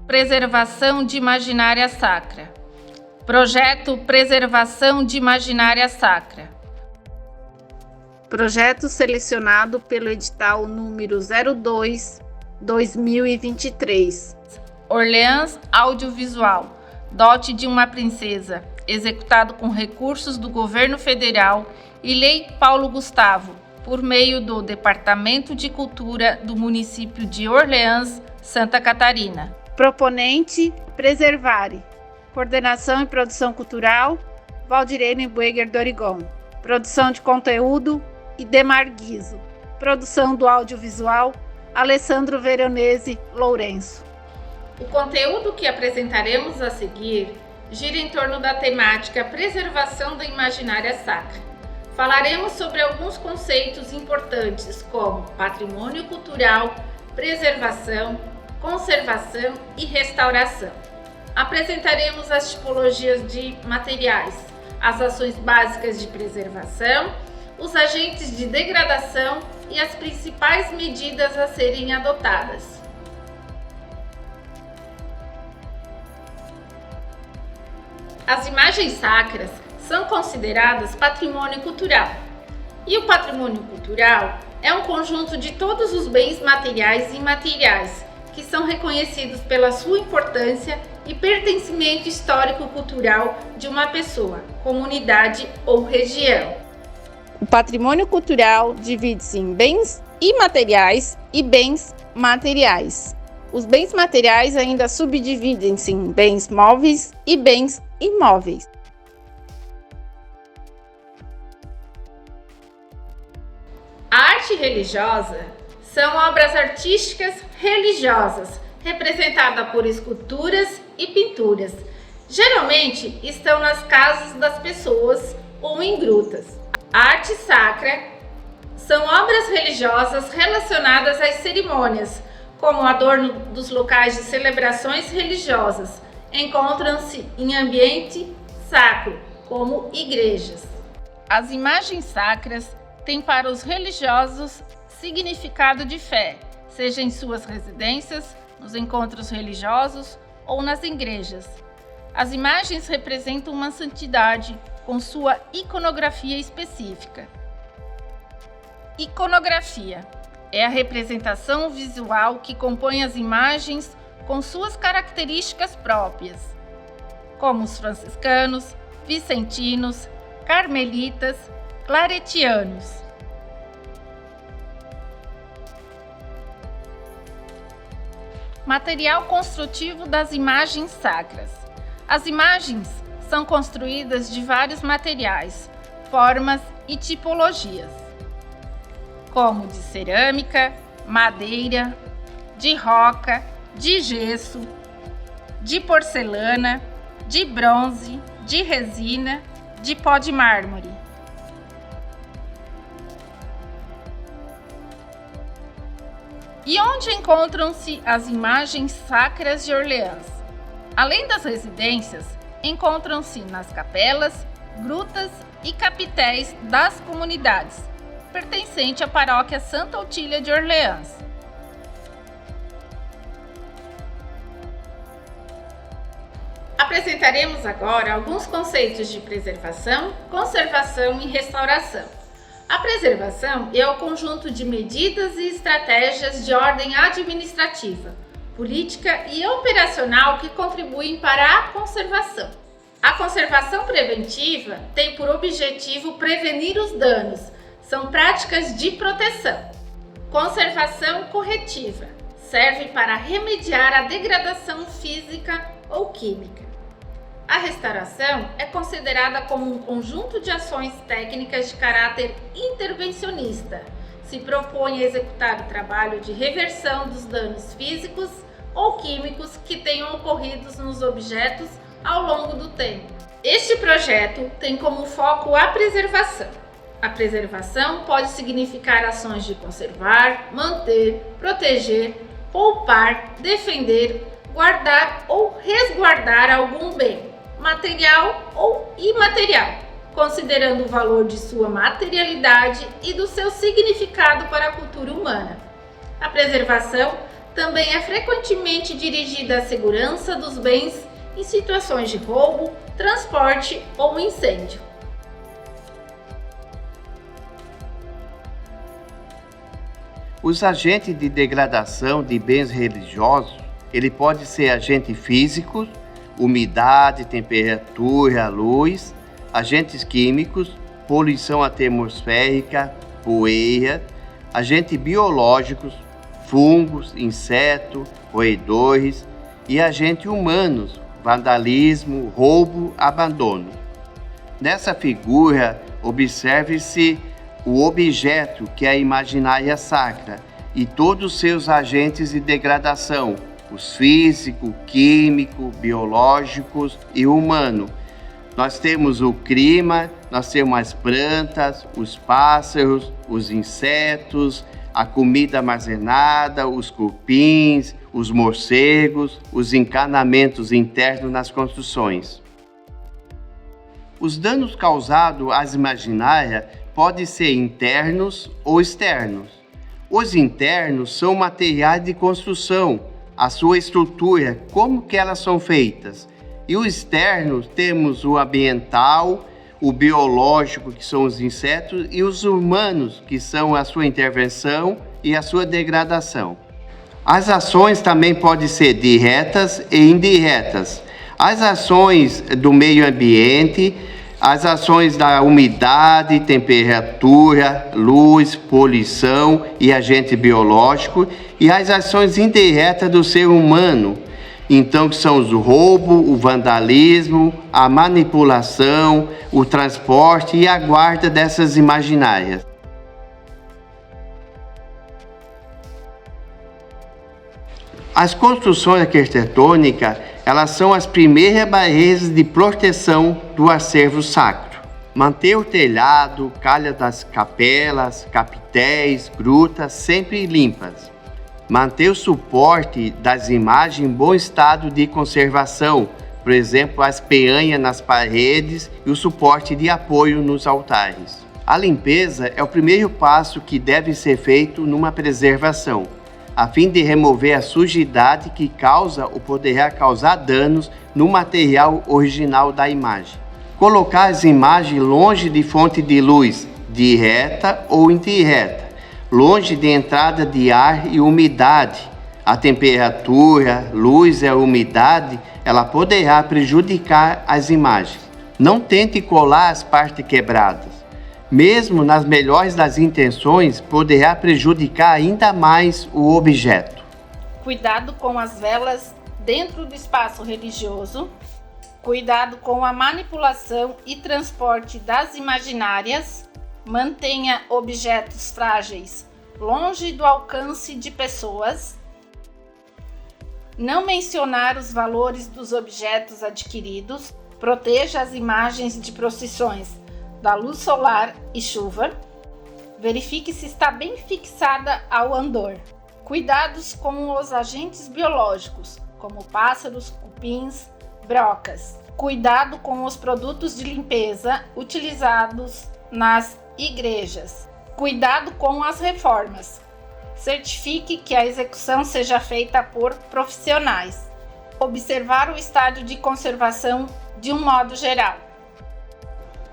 Preservação de Imaginária Sacra. Projeto Preservação de Imaginária Sacra. Projeto selecionado pelo edital número 02/2023. Orleans Audiovisual. Dote de uma Princesa. Executado com recursos do Governo Federal e Lei Paulo Gustavo, por meio do Departamento de Cultura do município de Orleans, Santa Catarina. Proponente, Preservare. Coordenação e produção cultural, Valdirene Bueger Dorigon. Produção de conteúdo, Idemar Guizo. Produção do audiovisual, Alessandro Veronese Lourenço. O conteúdo que apresentaremos a seguir gira em torno da temática Preservação da Imaginária Sacra. Falaremos sobre alguns conceitos importantes como patrimônio cultural, preservação, conservação e restauração. Apresentaremos as tipologias de materiais, as ações básicas de preservação, os agentes de degradação e as principais medidas a serem adotadas. As imagens sacras são consideradas patrimônio cultural. E o patrimônio cultural é um conjunto de todos os bens materiais e imateriais que são reconhecidos pela sua importância e pertencimento histórico-cultural de uma pessoa, comunidade ou região. O patrimônio cultural divide-se em bens imateriais e bens materiais. Os bens materiais ainda subdividem-se em bens móveis e bens imóveis. A arte religiosa são obras artísticas religiosas, representadas por esculturas e pinturas. Geralmente estão nas casas das pessoas ou em grutas. A arte sacra são obras religiosas relacionadas às cerimônias, como adorno dos locais de celebrações religiosas. Encontram-se em ambiente sacro, como igrejas. As imagens sacras têm para os religiosos significado de fé, seja em suas residências, nos encontros religiosos ou nas igrejas. As imagens representam uma santidade com sua iconografia específica. Iconografia é a representação visual que compõe as imagens com suas características próprias, como os franciscanos, vicentinos, carmelitas, claretianos. Material construtivo das imagens sacras. As imagens são construídas de vários materiais, formas e tipologias, como de cerâmica, madeira, de roca, de gesso, de porcelana, de bronze, de resina, de pó de mármore. E onde encontram-se as imagens sacras de Orleans? Além das residências, encontram-se nas capelas, grutas e capitéis das comunidades, pertencente à paróquia Santa Otília de Orleans. Apresentaremos agora alguns conceitos de preservação, conservação e restauração. A preservação é o conjunto de medidas e estratégias de ordem administrativa, política e operacional que contribuem para a conservação. A conservação preventiva tem por objetivo prevenir os danos, são práticas de proteção. Conservação corretiva serve para remediar a degradação física ou química. A restauração é considerada como um conjunto de ações técnicas de caráter intervencionista. Se propõe a executar o trabalho de reversão dos danos físicos ou químicos que tenham ocorrido nos objetos ao longo do tempo. Este projeto tem como foco a preservação. A preservação pode significar ações de conservar, manter, proteger, poupar, defender, guardar ou resguardar algum bem, material ou imaterial, considerando o valor de sua materialidade e do seu significado para a cultura humana. A preservação também é frequentemente dirigida à segurança dos bens em situações de roubo, transporte ou incêndio. Os agentes de degradação de bens religiosos, ele pode ser agente físico, umidade, temperatura, luz, agentes químicos, poluição atmosférica, poeira, agentes biológicos, fungos, insetos, roedores e agentes humanos, vandalismo, roubo, abandono. Nessa figura, observe-se o objeto que é a imaginária sacra e todos os seus agentes de degradação, os físicos, químicos, biológicos e humanos. Nós temos o clima, nós temos as plantas, os pássaros, os insetos, a comida armazenada, os cupins, os morcegos, os encanamentos internos nas construções. Os danos causados às imaginárias podem ser internos ou externos. Os internos são materiais de construção, a sua estrutura, como que elas são feitas. E os externos temos o ambiental, o biológico, que são os insetos, e os humanos, que são a sua intervenção e a sua degradação. As ações também podem ser diretas e indiretas. As ações do meio ambiente, as ações da umidade, temperatura, luz, poluição e agente biológico, e as ações indiretas do ser humano, então que são o roubo, o vandalismo, a manipulação, o transporte e a guarda dessas imaginárias. As construções arquitetônicas, elas são as primeiras barreiras de proteção do acervo sacro. Manter o telhado, calha das capelas, capitéis, grutas sempre limpas. Manter o suporte das imagens em bom estado de conservação, por exemplo, as peanhas nas paredes e o suporte de apoio nos altares. A limpeza é o primeiro passo que deve ser feito numa preservação, a fim de remover a sujidade que causa ou poderá causar danos no material original da imagem. Colocar as imagens longe de fonte de luz, direta ou indireta, longe de entrada de ar e umidade. A temperatura, luz e a umidade, ela poderá prejudicar as imagens. Não tente colar as partes quebradas. Mesmo nas melhores das intenções, poderá prejudicar ainda mais o objeto. Cuidado com as velas dentro do espaço religioso. Cuidado com a manipulação e transporte das imaginárias. Mantenha objetos frágeis longe do alcance de pessoas. Não mencionar os valores dos objetos adquiridos. Proteja as imagens de procissões da luz solar e chuva. Verifique se está bem fixada ao andor. Cuidados com os agentes biológicos, como pássaros, cupins, brocas. Cuidado com os produtos de limpeza utilizados nas igrejas. Cuidado com as reformas. Certifique que a execução seja feita por profissionais. Observar o estado de conservação de um modo geral.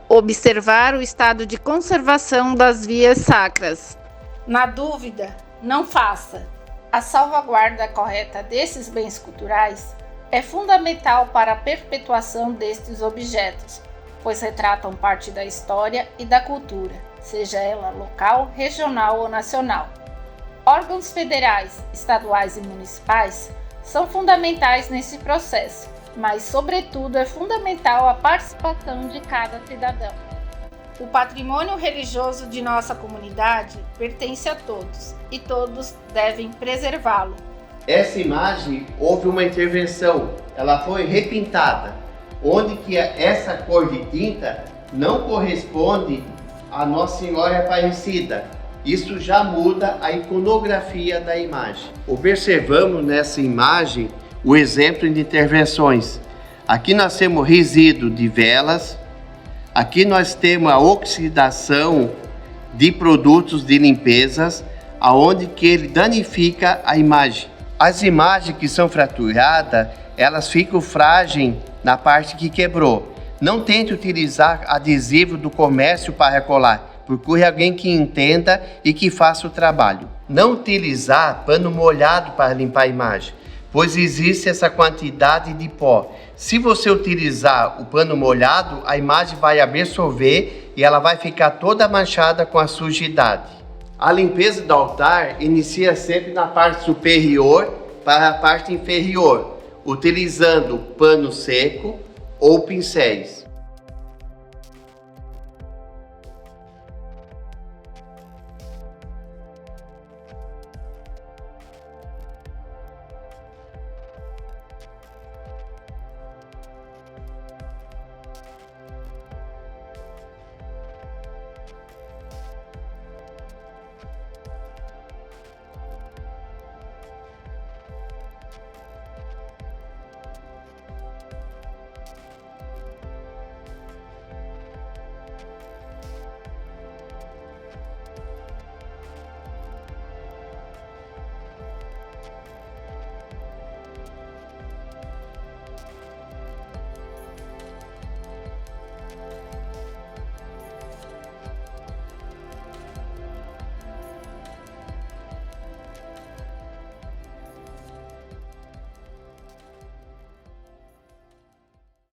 Observar o estado de conservação das vias sacras. Na dúvida, não faça. A salvaguarda correta desses bens culturais é fundamental para a perpetuação destes objetos, pois retratam parte da história e da cultura, seja ela local, regional ou nacional. Órgãos federais, estaduais e municipais são fundamentais nesse processo, mas, sobretudo, é fundamental a participação de cada cidadão. O patrimônio religioso de nossa comunidade pertence a todos e todos devem preservá-lo. Essa imagem houve uma intervenção, ela foi repintada, onde que essa cor de tinta não corresponde à Nossa Senhora Aparecida. Isso já muda a iconografia da imagem. Observamos nessa imagem o exemplo de intervenções. Aqui nós temos resíduo de velas, aqui nós temos a oxidação de produtos de limpezas, aonde que ele danifica a imagem. As imagens que são fraturadas, elas ficam frágeis na parte que quebrou. Não tente utilizar adesivo do comércio para colar. Procure alguém que entenda e que faça o trabalho. Não utilizar pano molhado para limpar a imagem, pois existe essa quantidade de pó. Se você utilizar o pano molhado, a imagem vai absorver e ela vai ficar toda manchada com a sujidade. A limpeza do altar inicia sempre na parte superior para a parte inferior, utilizando pano seco ou pincéis.